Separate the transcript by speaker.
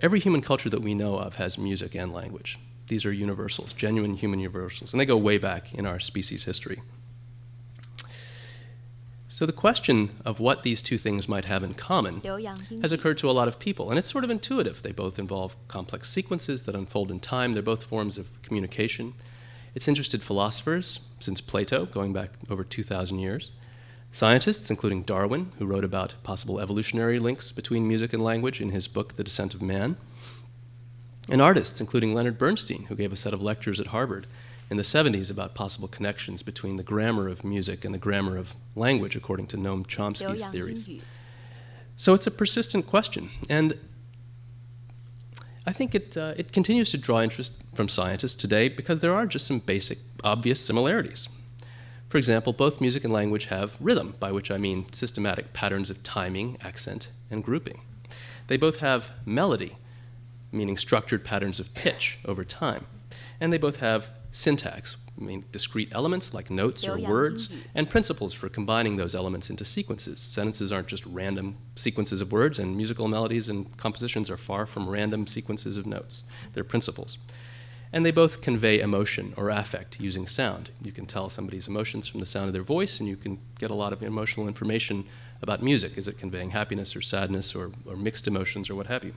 Speaker 1: Every human culture that we know of has music and language. These are universals, genuine human universals, and they go way back in our species history. So the question of what these two things might have in common has occurred to a lot of people, and it's sort of intuitive. They both involve complex sequences that unfold in time. They're both forms of communication. It's interested philosophers since Plato, going back over 2,000 years. Scientists, including Darwin, who wrote about possible evolutionary links between music and language in his book, The Descent of Man. And artists, including Leonard Bernstein, who gave a set of lectures at Harvard in the 70s about possible connections between the grammar of music and the grammar of language, according to Noam Chomsky's theories. So it's a persistent question, and I think it continues to draw interest from scientists today because there are just some basic, obvious similarities. For example, both music and language have rhythm, by which I mean systematic patterns of timing, accent, and grouping. They both have melody, meaning structured patterns of pitch over time. And they both have syntax, meaning discrete elements like notes or words, and principles for combining those elements into sequences. Sentences aren't just random sequences of words, and musical melodies and compositions are far from random sequences of notes. They're principles. And they both convey emotion or affect using sound. You can tell somebody's emotions from the sound of their voice, and you can get a lot of emotional information about music. Is it conveying happiness or sadness or mixed emotions or what have you?